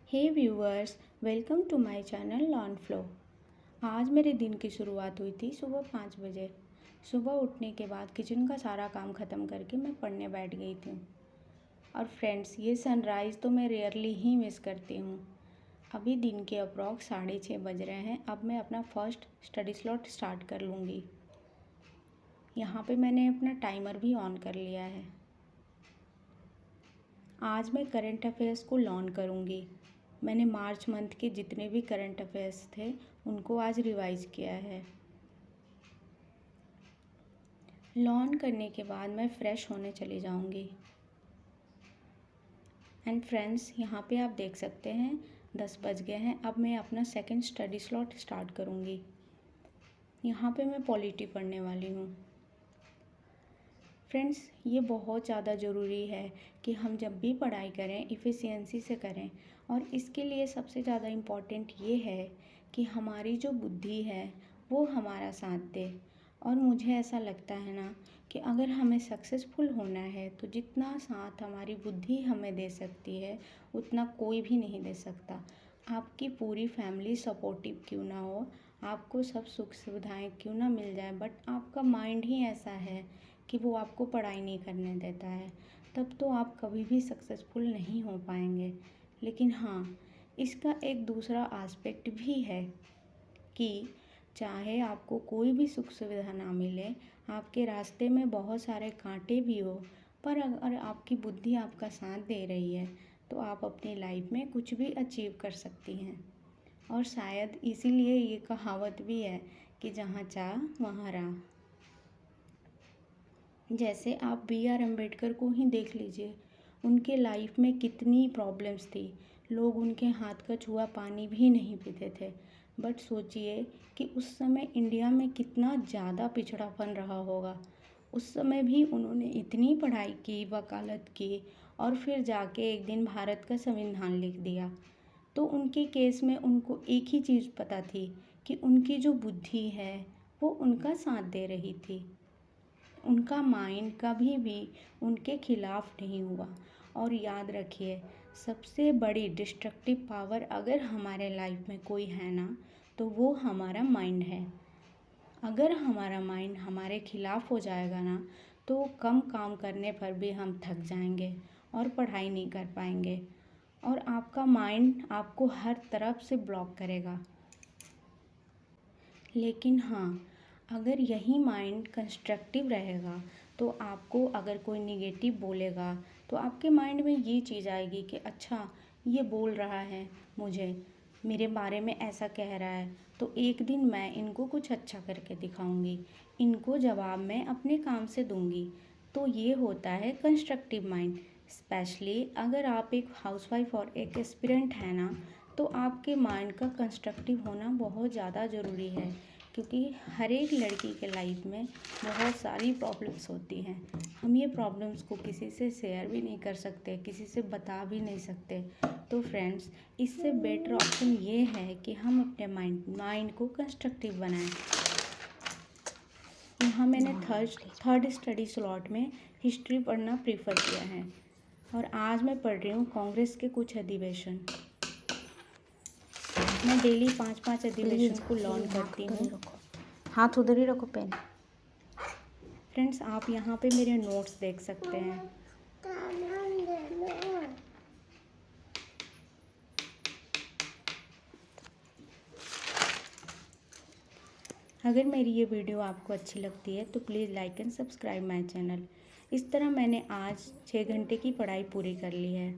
Hey viewers, welcome to my channel learn flow. आज मेरे दिन की शुरुआत हुई थी सुबह 5 बजे। सुबह उठने के बाद किचन का सारा काम ख़त्म करके मैं पढ़ने बैठ गई थी। और फ्रेंड्स, ये सनराइज़ तो मैं रेयरली ही मिस करती हूँ। अभी दिन के अप्रॉक्स 6:30 बज रहे हैं। अब मैं अपना फर्स्ट स्टडी स्लॉट स्टार्ट कर लूँगी। यहाँ पे मैंने अपना टाइमर भी ऑन कर लिया है। आज मैं करंट अफेयर्स को लर्न करूँगी। मैंने मार्च मंथ के जितने भी करंट अफेयर्स थे उनको आज रिवाइज किया है। लर्न करने के बाद मैं फ़्रेश होने चली जाऊँगी। एंड फ्रेंड्स, यहाँ पे आप देख सकते हैं 10 बज गए हैं। अब मैं अपना सेकंड स्टडी स्लॉट स्टार्ट करूँगी। यहाँ पे मैं पॉलिटी पढ़ने वाली हूँ। फ्रेंड्स, ये बहुत ज़्यादा ज़रूरी है कि हम जब भी पढ़ाई करें इफ़िशियंसी से करें। और इसके लिए सबसे ज़्यादा इम्पॉर्टेंट ये है कि हमारी जो बुद्धि है वो हमारा साथ दे। और मुझे ऐसा लगता है ना कि अगर हमें सक्सेसफुल होना है तो जितना साथ हमारी बुद्धि हमें दे सकती है उतना कोई भी नहीं दे सकता। आपकी पूरी फैमिली सपोर्टिव क्यों ना हो, आपको सब सुख सुविधाएं क्यों ना मिल जाए, बट आपका माइंड ही ऐसा है कि वो आपको पढ़ाई नहीं करने देता है, तब तो आप कभी भी सक्सेसफुल नहीं हो पाएंगे। लेकिन हाँ, इसका एक दूसरा एस्पेक्ट भी है कि चाहे आपको कोई भी सुख सुविधा ना मिले, आपके रास्ते में बहुत सारे कांटे भी हो, पर अगर आपकी बुद्धि आपका साथ दे रही है तो आप अपनी लाइफ में कुछ भी अचीव कर सकती हैं। और शायद इसीलिए ये कहावत भी है कि जहाँ चाह वहाँ राह। जैसे आप B.R. अम्बेडकर को ही देख लीजिए, उनके लाइफ में कितनी प्रॉब्लम्स थी। लोग उनके हाथ का छुआ पानी भी नहीं पीते थे। बट सोचिए कि उस समय इंडिया में कितना ज़्यादा पिछड़ापन रहा होगा। उस समय भी उन्होंने इतनी पढ़ाई की, वकालत की, और फिर जाके एक दिन भारत का संविधान लिख दिया। तो उनके केस में उनको एक ही चीज़ पता थी कि उनकी जो बुद्धि है वो उनका साथ दे रही थी। उनका माइंड कभी भी उनके खिलाफ नहीं हुआ। और याद रखिए, सबसे बड़ी डिस्ट्रक्टिव पावर अगर हमारे लाइफ में कोई है ना, तो वो हमारा माइंड है। अगर हमारा माइंड हमारे खिलाफ हो जाएगा ना, तो कम काम करने पर भी हम थक जाएंगे और पढ़ाई नहीं कर पाएंगे। और आपका माइंड आपको हर तरफ से ब्लॉक करेगा। लेकिन हाँ, अगर यही माइंड कंस्ट्रक्टिव रहेगा तो आपको अगर कोई निगेटिव बोलेगा तो आपके माइंड में ये चीज़ आएगी कि अच्छा, ये बोल रहा है मुझे, मेरे बारे में ऐसा कह रहा है, तो एक दिन मैं इनको कुछ अच्छा करके दिखाऊंगी, इनको जवाब मैं अपने काम से दूंगी। तो ये होता है कंस्ट्रक्टिव माइंड। स्पेशली अगर आप एक हाउसवाइफ और एक एस्पिरेंट है ना, तो आपके माइंड का कंस्ट्रक्टिव होना बहुत ज़्यादा ज़रूरी है। क्योंकि हर एक लड़की के लाइफ में बहुत सारी प्रॉब्लम्स होती हैं। हम ये प्रॉब्लम्स को किसी से शेयर भी नहीं कर सकते, किसी से बता भी नहीं सकते। तो फ्रेंड्स, इससे बेटर ऑप्शन ये है कि हम अपने माइंड को कंस्ट्रक्टिव बनाएं। यहाँ मैंने थर्ड स्टडी स्लॉट में हिस्ट्री पढ़ना प्रीफर किया है। और आज मैं पढ़ रही हूँ कांग्रेस के कुछ अधिवेशन। मैं डेली 5-5 अधिवेशन को लर्न करती हूँ। हाथ उधर ही रखो पेन। फ्रेंड्स, आप यहाँ पे मेरे नोट्स देख सकते हैं। अगर मेरी ये वीडियो आपको अच्छी लगती है तो please like and subscribe my channel. इस तरह मैंने आज 6 घंटे की पढ़ाई पूरी कर ली है।